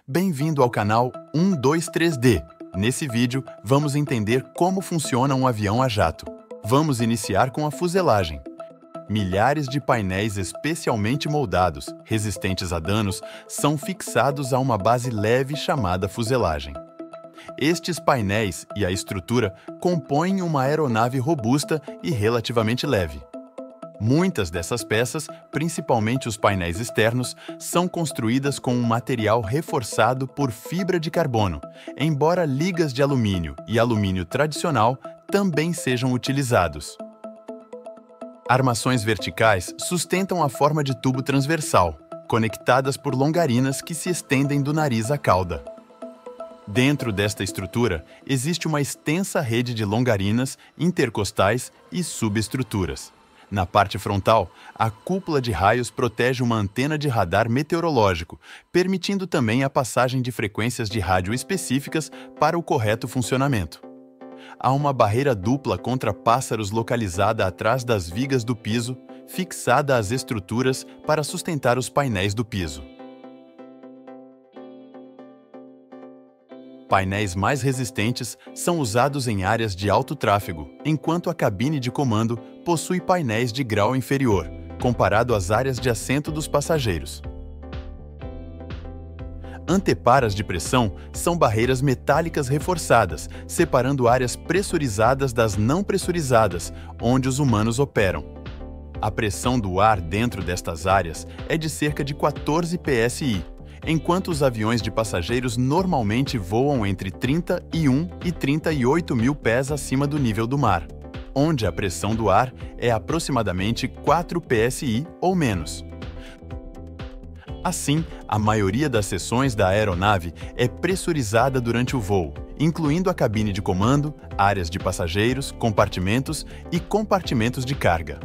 Bem-vindo ao canal 123D. Nesse vídeo, vamos entender como funciona um avião a jato. Vamos iniciar com a fuselagem. Milhares de painéis especialmente moldados, resistentes a danos, são fixados a uma base leve chamada fuselagem. Estes painéis e a estrutura compõem uma aeronave robusta e relativamente leve. Muitas dessas peças, principalmente os painéis externos, são construídas com um material reforçado por fibra de carbono, embora ligas de alumínio e alumínio tradicional também sejam utilizados. Armações verticais sustentam a forma de tubo transversal, conectadas por longarinas que se estendem do nariz à cauda. Dentro desta estrutura, existe uma extensa rede de longarinas, intercostais e subestruturas. Na parte frontal, a cúpula de raios protege uma antena de radar meteorológico, permitindo também a passagem de frequências de rádio específicas para o correto funcionamento. Há uma barreira dupla contra pássaros localizada atrás das vigas do piso, fixada às estruturas para sustentar os painéis do piso. Painéis mais resistentes são usados em áreas de alto tráfego, enquanto a cabine de comando possui painéis de grau inferior, comparado às áreas de assento dos passageiros. Anteparas de pressão são barreiras metálicas reforçadas, separando áreas pressurizadas das não pressurizadas, onde os humanos operam. A pressão do ar dentro destas áreas é de cerca de 14 psi, enquanto os aviões de passageiros normalmente voam entre 31 e 38 mil pés acima do nível do mar, onde a pressão do ar é aproximadamente 4 psi ou menos. Assim, a maioria das seções da aeronave é pressurizada durante o voo, incluindo a cabine de comando, áreas de passageiros, compartimentos e compartimentos de carga.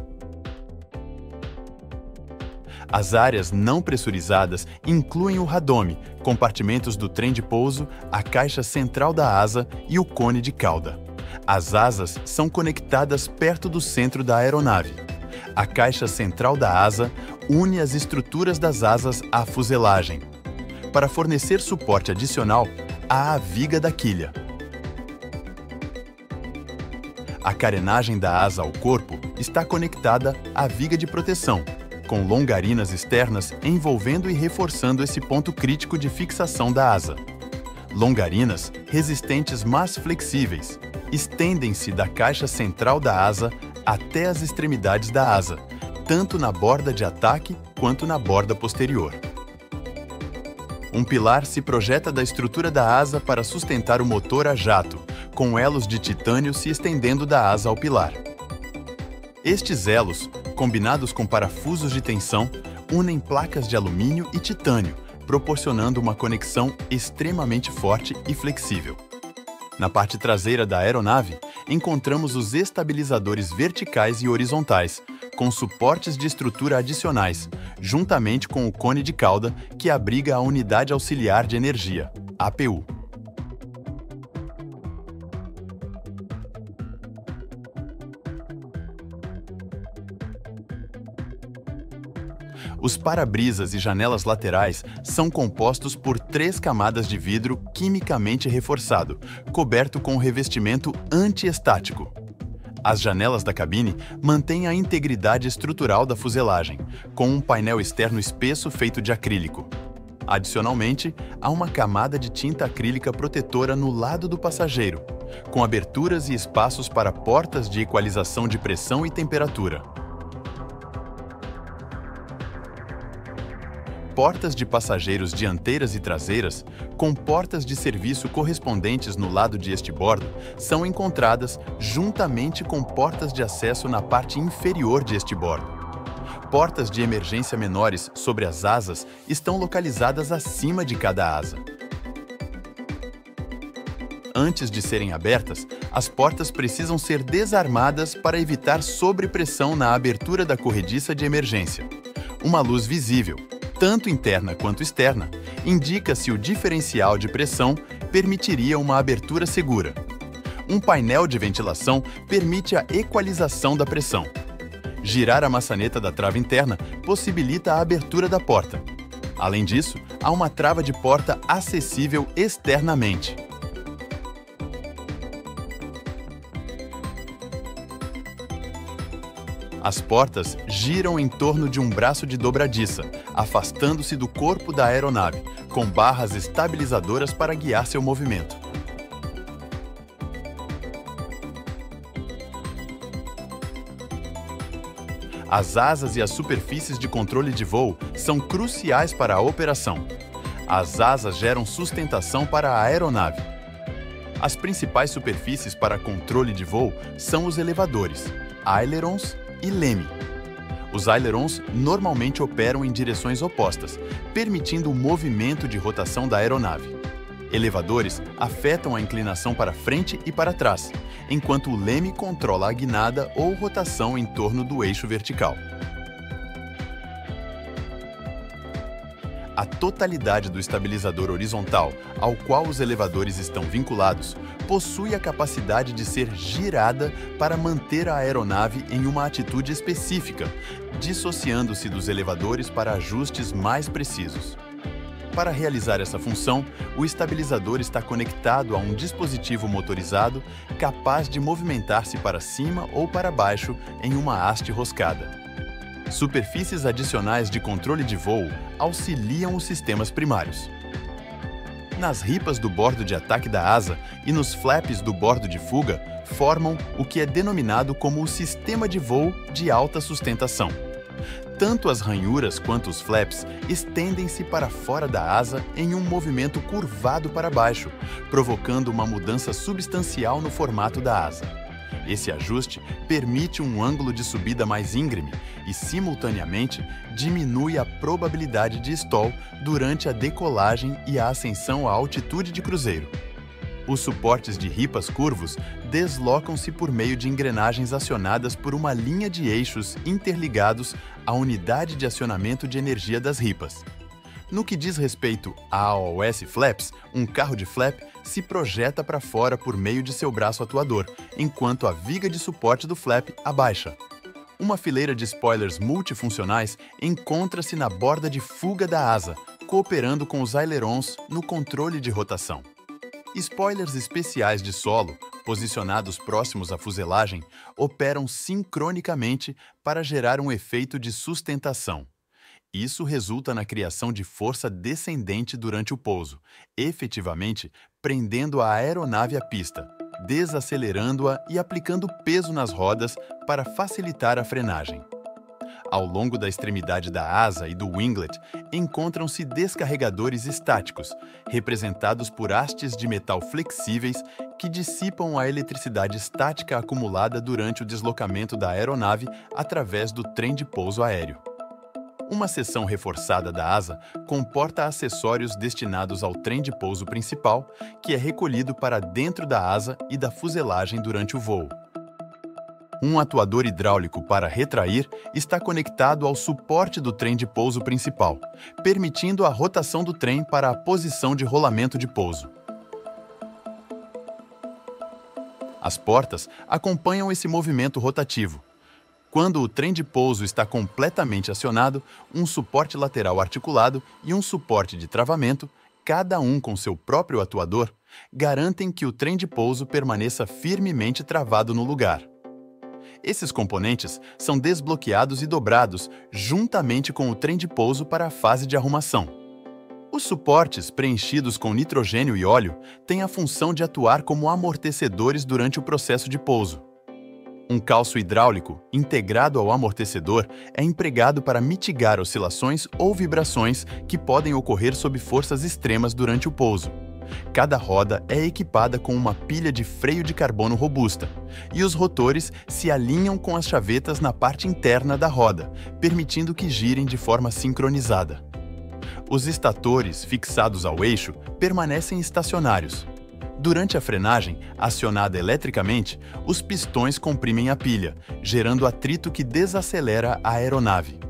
As áreas não pressurizadas incluem o radome, compartimentos do trem de pouso, a caixa central da asa e o cone de cauda. As asas são conectadas perto do centro da aeronave. A caixa central da asa une as estruturas das asas à fuselagem. Para fornecer suporte adicional, há a viga da quilha. A carenagem da asa ao corpo está conectada à viga de proteção, com longarinas externas envolvendo e reforçando esse ponto crítico de fixação da asa. Longarinas, resistentes mas flexíveis, estendem-se da caixa central da asa até as extremidades da asa, tanto na borda de ataque quanto na borda posterior. Um pilar se projeta da estrutura da asa para sustentar o motor a jato, com elos de titânio se estendendo da asa ao pilar. Estes elos, combinados com parafusos de tensão, unem placas de alumínio e titânio, proporcionando uma conexão extremamente forte e flexível. Na parte traseira da aeronave, encontramos os estabilizadores verticais e horizontais, com suportes de estrutura adicionais, juntamente com o cone de cauda que abriga a Unidade Auxiliar de Energia, APU. Os para-brisas e janelas laterais são compostos por 3 camadas de vidro quimicamente reforçado, coberto com revestimento antiestático. As janelas da cabine mantêm a integridade estrutural da fuselagem, com um painel externo espesso feito de acrílico. Adicionalmente, há uma camada de tinta acrílica protetora no lado do passageiro, com aberturas e espaços para portas de equalização de pressão e temperatura. Portas de passageiros dianteiras e traseiras, com portas de serviço correspondentes no lado de estibordo, são encontradas juntamente com portas de acesso na parte inferior de estibordo. Portas de emergência menores sobre as asas estão localizadas acima de cada asa. Antes de serem abertas, as portas precisam ser desarmadas para evitar sobrepressão na abertura da corrediça de emergência. Uma luz visível, tanto interna quanto externa, indica se o diferencial de pressão permitiria uma abertura segura. Um painel de ventilação permite a equalização da pressão. Girar a maçaneta da trava interna possibilita a abertura da porta. Além disso, há uma trava de porta acessível externamente. As portas giram em torno de um braço de dobradiça, afastando-se do corpo da aeronave, com barras estabilizadoras para guiar seu movimento. As asas e as superfícies de controle de voo são cruciais para a operação. As asas geram sustentação para a aeronave. As principais superfícies para controle de voo são os elevadores, ailerons e leme. Os ailerons normalmente operam em direções opostas, permitindo o movimento de rotação da aeronave. Elevadores afetam a inclinação para frente e para trás, enquanto o leme controla a guinada ou rotação em torno do eixo vertical. A totalidade do estabilizador horizontal, ao qual os elevadores estão vinculados, possui a capacidade de ser girada para manter a aeronave em uma atitude específica, dissociando-se dos elevadores para ajustes mais precisos. Para realizar essa função, o estabilizador está conectado a um dispositivo motorizado capaz de movimentar-se para cima ou para baixo em uma haste roscada. Superfícies adicionais de controle de voo auxiliam os sistemas primários. Nas ripas do bordo de ataque da asa e nos flaps do bordo de fuga, formam o que é denominado como o sistema de voo de alta sustentação. Tanto as ranhuras quanto os flaps estendem-se para fora da asa em um movimento curvado para baixo, provocando uma mudança substancial no formato da asa. Esse ajuste permite um ângulo de subida mais íngreme e, simultaneamente, diminui a probabilidade de stall durante a decolagem e a ascensão à altitude de cruzeiro. Os suportes de ripas curvos deslocam-se por meio de engrenagens acionadas por uma linha de eixos interligados à unidade de acionamento de energia das ripas. No que diz respeito a AOS Flaps, um carro de flap se projeta para fora por meio de seu braço atuador, enquanto a viga de suporte do flap abaixa. Uma fileira de spoilers multifuncionais encontra-se na borda de fuga da asa, cooperando com os ailerons no controle de rotação. Spoilers especiais de solo, posicionados próximos à fuselagem, operam sincronicamente para gerar um efeito de sustentação. Isso resulta na criação de força descendente durante o pouso, efetivamente prendendo a aeronave à pista, desacelerando-a e aplicando peso nas rodas para facilitar a frenagem. Ao longo da extremidade da asa e do winglet, encontram-se descarregadores estáticos, representados por hastes de metal flexíveis que dissipam a eletricidade estática acumulada durante o deslocamento da aeronave através do trem de pouso aéreo. Uma seção reforçada da asa comporta acessórios destinados ao trem de pouso principal, que é recolhido para dentro da asa e da fuselagem durante o voo. Um atuador hidráulico para retrair está conectado ao suporte do trem de pouso principal, permitindo a rotação do trem para a posição de rolamento de pouso. As portas acompanham esse movimento rotativo. Quando o trem de pouso está completamente acionado, um suporte lateral articulado e um suporte de travamento, cada um com seu próprio atuador, garantem que o trem de pouso permaneça firmemente travado no lugar. Esses componentes são desbloqueados e dobrados juntamente com o trem de pouso para a fase de arrumação. Os suportes preenchidos com nitrogênio e óleo têm a função de atuar como amortecedores durante o processo de pouso. Um calço hidráulico, integrado ao amortecedor, é empregado para mitigar oscilações ou vibrações que podem ocorrer sob forças extremas durante o pouso. Cada roda é equipada com uma pilha de freio de carbono robusta, e os rotores se alinham com as chavetas na parte interna da roda, permitindo que girem de forma sincronizada. Os estatores, fixados ao eixo, permanecem estacionários. Durante a frenagem, acionada eletricamente, os pistões comprimem a pilha, gerando atrito que desacelera a aeronave.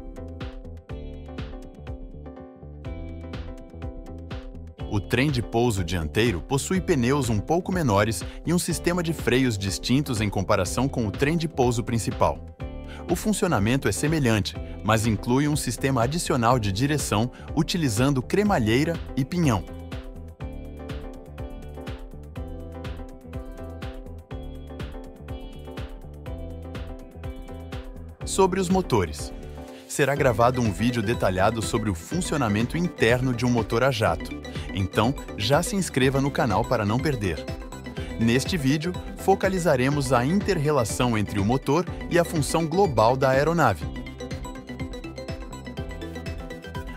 O trem de pouso dianteiro possui pneus um pouco menores e um sistema de freios distintos em comparação com o trem de pouso principal. O funcionamento é semelhante, mas inclui um sistema adicional de direção utilizando cremalheira e pinhão. Sobre os motores. Será gravado um vídeo detalhado sobre o funcionamento interno de um motor a jato. Então, já se inscreva no canal para não perder. Neste vídeo, focalizaremos a inter-relação entre o motor e a função global da aeronave.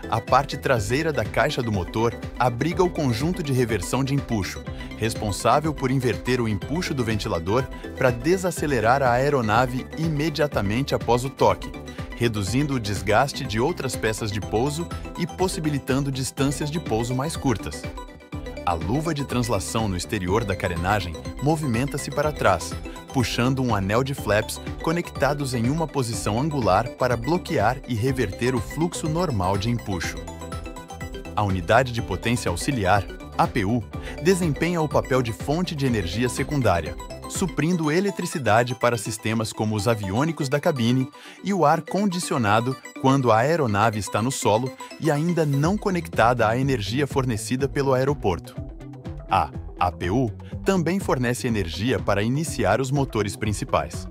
A parte traseira da caixa do motor abriga o conjunto de reversão de empuxo, responsável por inverter o empuxo do ventilador para desacelerar a aeronave imediatamente após o toque, reduzindo o desgaste de outras peças de pouso e possibilitando distâncias de pouso mais curtas. A luva de translação no exterior da carenagem movimenta-se para trás, puxando um anel de flaps conectados em uma posição angular para bloquear e reverter o fluxo normal de empuxo. A unidade de potência auxiliar, APU, desempenha o papel de fonte de energia secundária, suprindo eletricidade para sistemas como os aviônicos da cabine e o ar condicionado quando a aeronave está no solo e ainda não conectada à energia fornecida pelo aeroporto. A APU também fornece energia para iniciar os motores principais.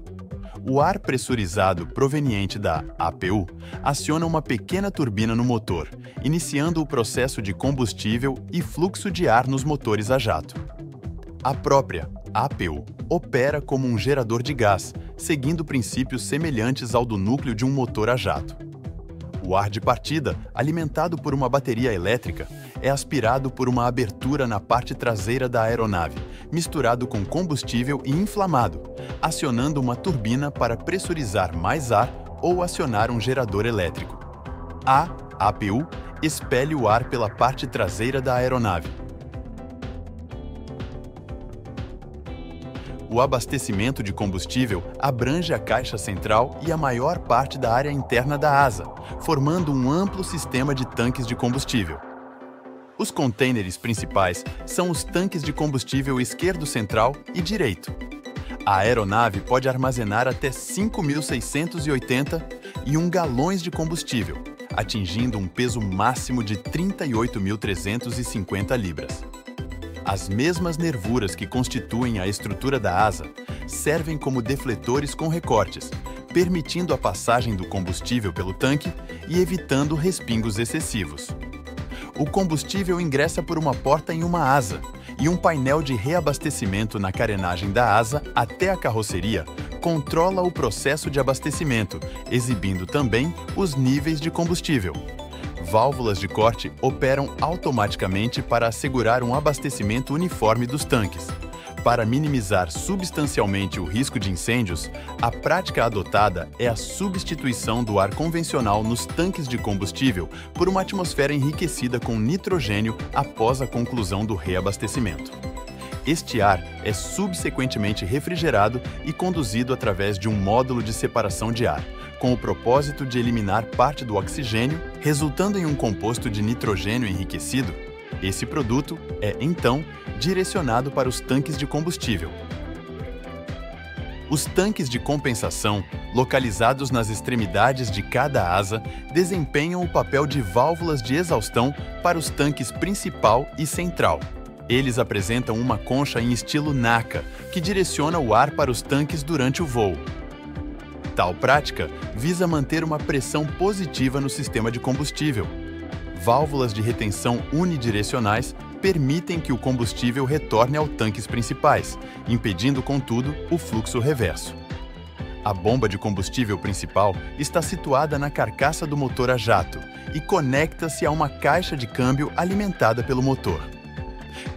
O ar pressurizado proveniente da APU aciona uma pequena turbina no motor, iniciando o processo de combustível e fluxo de ar nos motores a jato. A própria APU opera como um gerador de gás, seguindo princípios semelhantes ao do núcleo de um motor a jato. O ar de partida, alimentado por uma bateria elétrica, é aspirado por uma abertura na parte traseira da aeronave, misturado com combustível e inflamado, acionando uma turbina para pressurizar mais ar ou acionar um gerador elétrico. A APU expele o ar pela parte traseira da aeronave. O abastecimento de combustível abrange a caixa central e a maior parte da área interna da asa, formando um amplo sistema de tanques de combustível. Os containers principais são os tanques de combustível esquerdo central e direito. A aeronave pode armazenar até 5.681 galões de combustível, atingindo um peso máximo de 38.350 libras. As mesmas nervuras que constituem a estrutura da asa servem como defletores com recortes, permitindo a passagem do combustível pelo tanque e evitando respingos excessivos. O combustível ingressa por uma porta em uma asa e um painel de reabastecimento na carenagem da asa até a carroceria controla o processo de abastecimento, exibindo também os níveis de combustível. Válvulas de corte operam automaticamente para assegurar um abastecimento uniforme dos tanques. Para minimizar substancialmente o risco de incêndios, a prática adotada é a substituição do ar convencional nos tanques de combustível por uma atmosfera enriquecida com nitrogênio após a conclusão do reabastecimento. Este ar é subsequentemente refrigerado e conduzido através de um módulo de separação de ar, com o propósito de eliminar parte do oxigênio, resultando em um composto de nitrogênio enriquecido. Esse produto é, então, direcionado para os tanques de combustível. Os tanques de compensação, localizados nas extremidades de cada asa, desempenham o papel de válvulas de exaustão para os tanques principal e central. Eles apresentam uma concha em estilo NACA, que direciona o ar para os tanques durante o voo. Tal prática visa manter uma pressão positiva no sistema de combustível. Válvulas de retenção unidirecionais permitem que o combustível retorne aos tanques principais, impedindo, contudo, o fluxo reverso. A bomba de combustível principal está situada na carcaça do motor a jato e conecta-se a uma caixa de câmbio alimentada pelo motor.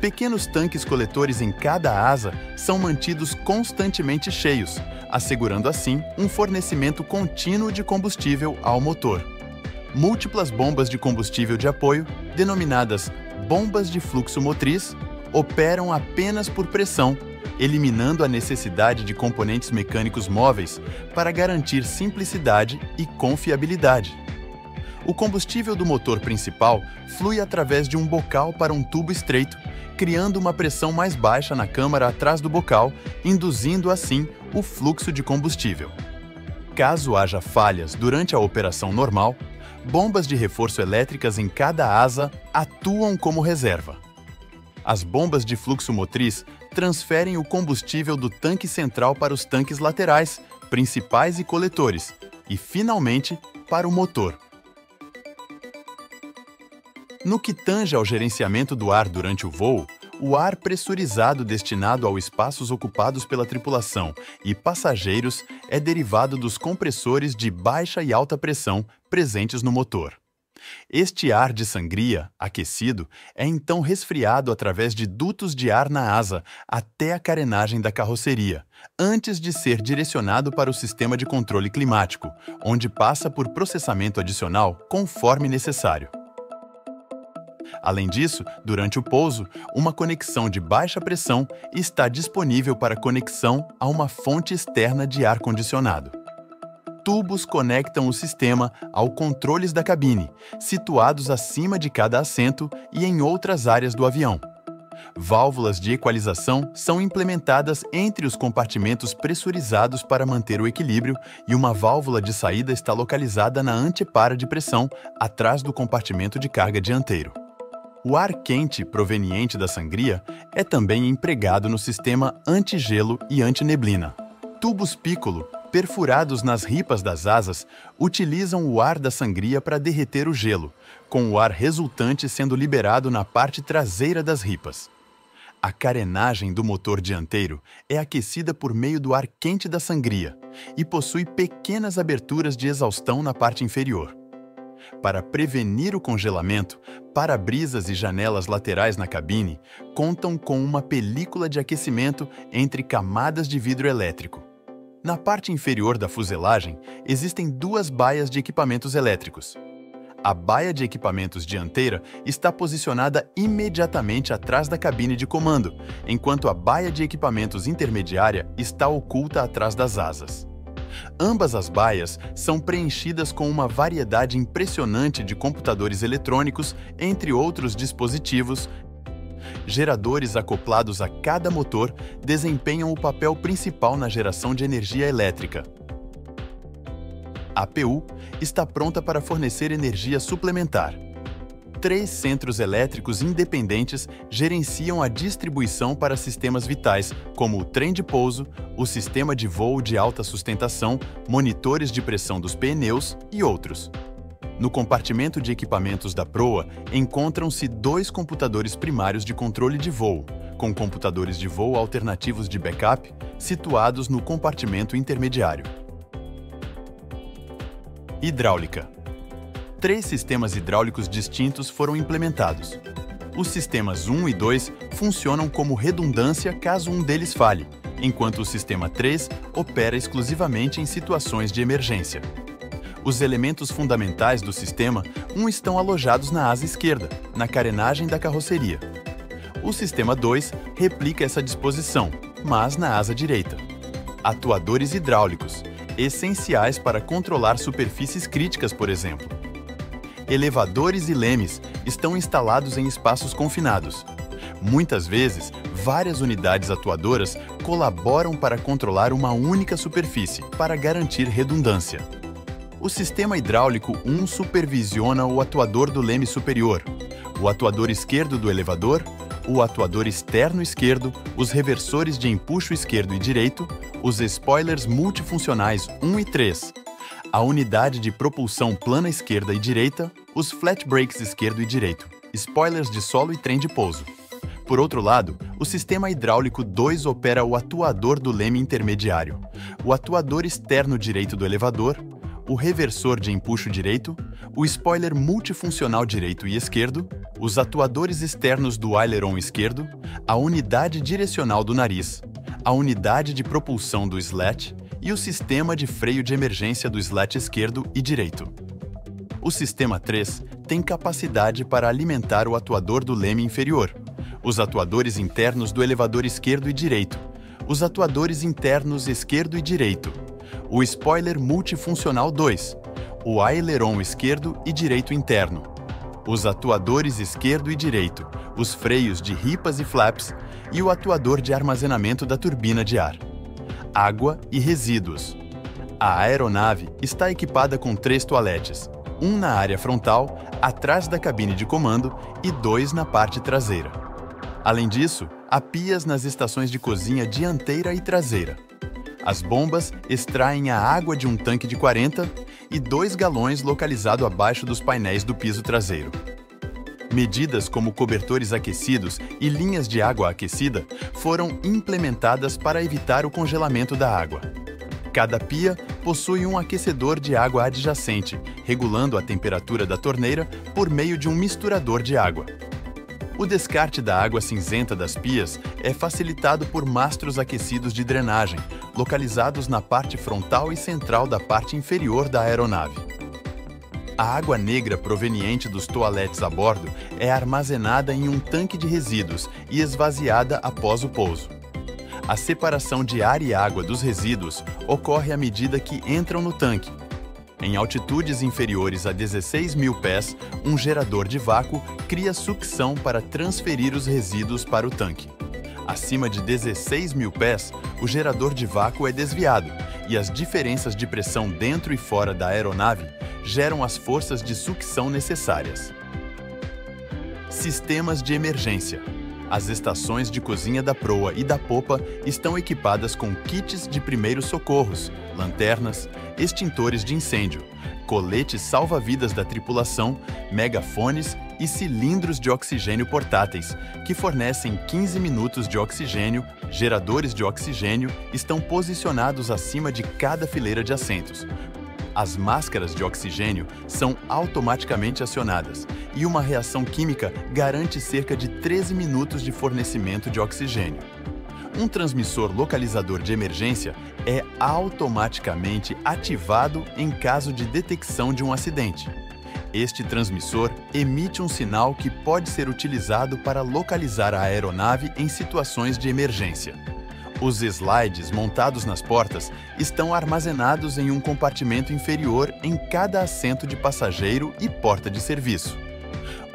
Pequenos tanques coletores em cada asa são mantidos constantemente cheios, assegurando assim um fornecimento contínuo de combustível ao motor. Múltiplas bombas de combustível de apoio, denominadas bombas de fluxo motriz, operam apenas por pressão, eliminando a necessidade de componentes mecânicos móveis para garantir simplicidade e confiabilidade. O combustível do motor principal flui através de um bocal para um tubo estreito, criando uma pressão mais baixa na câmara atrás do bocal, induzindo assim o fluxo de combustível. Caso haja falhas durante a operação normal, bombas de reforço elétricas em cada asa atuam como reserva. As bombas de fluxo motriz transferem o combustível do tanque central para os tanques laterais, principais e coletores, e, finalmente, para o motor. No que tange ao gerenciamento do ar durante o voo, o ar pressurizado destinado aos espaços ocupados pela tripulação e passageiros é derivado dos compressores de baixa e alta pressão presentes no motor. Este ar de sangria, aquecido, é então resfriado através de dutos de ar na asa até a carenagem da carroceria, antes de ser direcionado para o sistema de controle climático, onde passa por processamento adicional conforme necessário. Além disso, durante o pouso, uma conexão de baixa pressão está disponível para conexão a uma fonte externa de ar-condicionado. Tubos conectam o sistema aos controles da cabine, situados acima de cada assento e em outras áreas do avião. Válvulas de equalização são implementadas entre os compartimentos pressurizados para manter o equilíbrio e uma válvula de saída está localizada na antepara de pressão, atrás do compartimento de carga dianteiro. O ar quente proveniente da sangria é também empregado no sistema anti-gelo e anti-neblina. Tubos Piccolo, perfurados nas ripas das asas, utilizam o ar da sangria para derreter o gelo, com o ar resultante sendo liberado na parte traseira das ripas. A carenagem do motor dianteiro é aquecida por meio do ar quente da sangria e possui pequenas aberturas de exaustão na parte inferior. Para prevenir o congelamento, para-brisas e janelas laterais na cabine contam com uma película de aquecimento entre camadas de vidro elétrico. Na parte inferior da fuselagem, existem duas baias de equipamentos elétricos. A baia de equipamentos dianteira está posicionada imediatamente atrás da cabine de comando, enquanto a baia de equipamentos intermediária está oculta atrás das asas. Ambas as baias são preenchidas com uma variedade impressionante de computadores eletrônicos, entre outros dispositivos. Geradores acoplados a cada motor desempenham o papel principal na geração de energia elétrica. A APU está pronta para fornecer energia suplementar. 3 centros elétricos independentes gerenciam a distribuição para sistemas vitais, como o trem de pouso, o sistema de voo de alta sustentação, monitores de pressão dos pneus e outros. No compartimento de equipamentos da proa, encontram-se 2 computadores primários de controle de voo, com computadores de voo alternativos de backup, situados no compartimento intermediário. Hidráulica. 3 sistemas hidráulicos distintos foram implementados. Os sistemas 1 e 2 funcionam como redundância caso um deles falhe, enquanto o sistema 3 opera exclusivamente em situações de emergência. Os elementos fundamentais do sistema estão alojados na asa esquerda, na carenagem da carroceria. O sistema 2 replica essa disposição, mas na asa direita. Atuadores hidráulicos, essenciais para controlar superfícies críticas, por exemplo. Elevadores e lemes estão instalados em espaços confinados. Muitas vezes, várias unidades atuadoras colaboram para controlar uma única superfície, para garantir redundância. O sistema hidráulico 1 supervisiona o atuador do leme superior, o atuador esquerdo do elevador, o atuador externo esquerdo, os reversores de empuxo esquerdo e direito, os spoilers multifuncionais 1 e 3, a unidade de propulsão plana esquerda e direita, os flat brakes esquerdo e direito, spoilers de solo e trem de pouso. Por outro lado, o sistema hidráulico 2 opera o atuador do leme intermediário, o atuador externo direito do elevador, o reversor de empuxo direito, o spoiler multifuncional direito e esquerdo, os atuadores externos do aileron esquerdo, a unidade direcional do nariz, a unidade de propulsão do slat e o sistema de freio de emergência do slat esquerdo e direito. O sistema 3 tem capacidade para alimentar o atuador do leme inferior, os atuadores internos do elevador esquerdo e direito, os atuadores internos esquerdo e direito, o spoiler multifuncional 2, o aileron esquerdo e direito interno, os atuadores esquerdo e direito, os freios de ripas e flaps e o atuador de armazenamento da turbina de ar. Água e resíduos. A aeronave está equipada com 3 toaletes, um na área frontal, atrás da cabine de comando e 2 na parte traseira. Além disso, há pias nas estações de cozinha dianteira e traseira. As bombas extraem a água de um tanque de 40 e 2 galões localizado abaixo dos painéis do piso traseiro. Medidas como cobertores aquecidos e linhas de água aquecida foram implementadas para evitar o congelamento da água. Cada pia possui um aquecedor de água adjacente, regulando a temperatura da torneira por meio de um misturador de água. O descarte da água cinzenta das pias é facilitado por mastros aquecidos de drenagem, localizados na parte frontal e central da parte inferior da aeronave. A água negra proveniente dos toaletes a bordo é armazenada em um tanque de resíduos e esvaziada após o pouso. A separação de ar e água dos resíduos ocorre à medida que entram no tanque. Em altitudes inferiores a 16.000 pés, um gerador de vácuo cria sucção para transferir os resíduos para o tanque. Acima de 16.000 pés, o gerador de vácuo é desviado e as diferenças de pressão dentro e fora da aeronave geram as forças de sucção necessárias. Sistemas de emergência. As estações de cozinha da proa e da popa estão equipadas com kits de primeiros socorros, lanternas, extintores de incêndio, coletes salva-vidas da tripulação, megafones e cilindros de oxigênio portáteis, que fornecem 15 minutos de oxigênio. Geradores de oxigênio estão posicionados acima de cada fileira de assentos. As máscaras de oxigênio são automaticamente acionadas e uma reação química garante cerca de 13 minutos de fornecimento de oxigênio. Um transmissor localizador de emergência é automaticamente ativado em caso de detecção de um acidente. Este transmissor emite um sinal que pode ser utilizado para localizar a aeronave em situações de emergência. Os slides montados nas portas estão armazenados em um compartimento inferior em cada assento de passageiro e porta de serviço.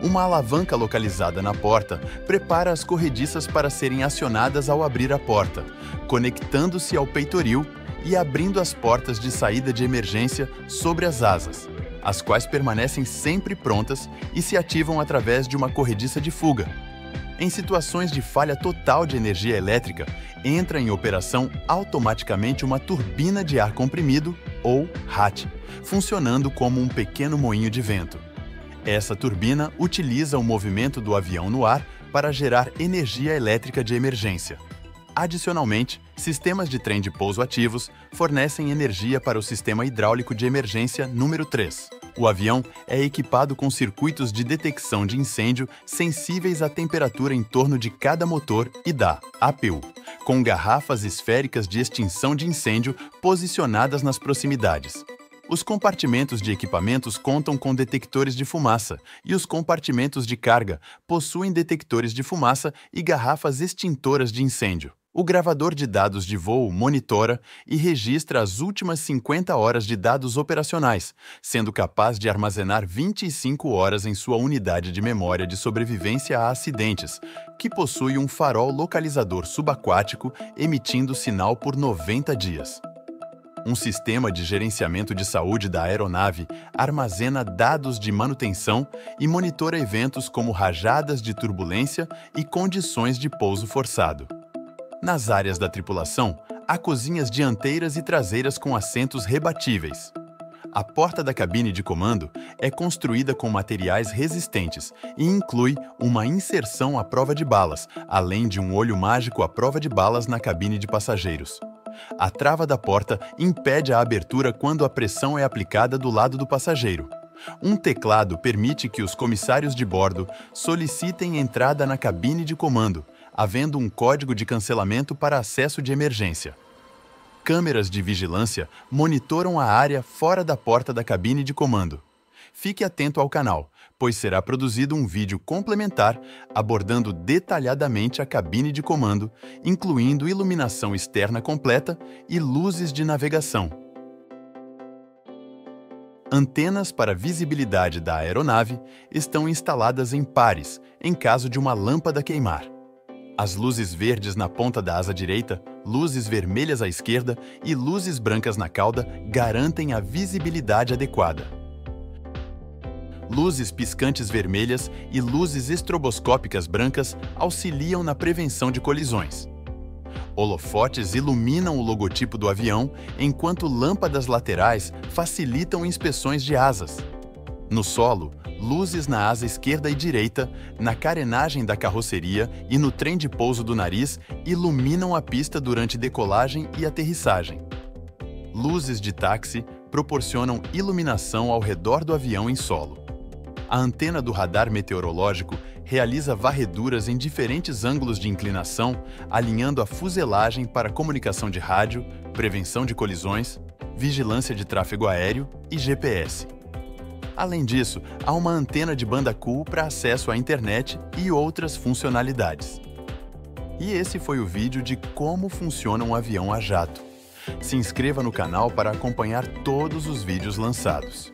Uma alavanca localizada na porta prepara as corrediças para serem acionadas ao abrir a porta, conectando-se ao peitoril e abrindo as portas de saída de emergência sobre as asas, as quais permanecem sempre prontas e se ativam através de uma corrediça de fuga. Em situações de falha total de energia elétrica, entra em operação automaticamente uma turbina de ar comprimido, ou RAT, funcionando como um pequeno moinho de vento. Essa turbina utiliza o movimento do avião no ar para gerar energia elétrica de emergência. Adicionalmente, sistemas de trem de pouso ativos fornecem energia para o sistema hidráulico de emergência número 3. O avião é equipado com circuitos de detecção de incêndio sensíveis à temperatura em torno de cada motor e da APU, com garrafas esféricas de extinção de incêndio posicionadas nas proximidades. Os compartimentos de equipamentos contam com detectores de fumaça e os compartimentos de carga possuem detectores de fumaça e garrafas extintoras de incêndio. O gravador de dados de voo monitora e registra as últimas 50 horas de dados operacionais, sendo capaz de armazenar 25 horas em sua unidade de memória de sobrevivência a acidentes, que possui um farol localizador subaquático emitindo sinal por 90 dias. Um sistema de gerenciamento de saúde da aeronave armazena dados de manutenção e monitora eventos como rajadas de turbulência e condições de pouso forçado. Nas áreas da tripulação, há cozinhas dianteiras e traseiras com assentos rebatíveis. A porta da cabine de comando é construída com materiais resistentes e inclui uma inserção à prova de balas, além de um olho mágico à prova de balas na cabine de passageiros. A trava da porta impede a abertura quando a pressão é aplicada do lado do passageiro. Um teclado permite que os comissários de bordo solicitem entrada na cabine de comando, havendo um código de cancelamento para acesso de emergência. Câmeras de vigilância monitoram a área fora da porta da cabine de comando. Fique atento ao canal, pois será produzido um vídeo complementar abordando detalhadamente a cabine de comando, incluindo iluminação externa completa e luzes de navegação. Antenas para visibilidade da aeronave estão instaladas em pares, em caso de uma lâmpada queimar. As luzes verdes na ponta da asa direita Luzes vermelhas à esquerda e luzes brancas na cauda garantem a visibilidade adequada. Luzes piscantes vermelhas e luzes estroboscópicas brancas auxiliam na prevenção de colisões. Holofotes iluminam o logotipo do avião, enquanto lâmpadas laterais facilitam inspeções de asas. No solo, luzes na asa esquerda e direita, na carenagem da carroceria e no trem de pouso do nariz iluminam a pista durante decolagem e aterrissagem. Luzes de táxi proporcionam iluminação ao redor do avião em solo. A antena do radar meteorológico realiza varreduras em diferentes ângulos de inclinação, alinhando a fuselagem para comunicação de rádio, prevenção de colisões, vigilância de tráfego aéreo e GPS. Além disso, há uma antena de banda Ku para acesso à internet e outras funcionalidades. E esse foi o vídeo de como funciona um avião a jato. Se inscreva no canal para acompanhar todos os vídeos lançados.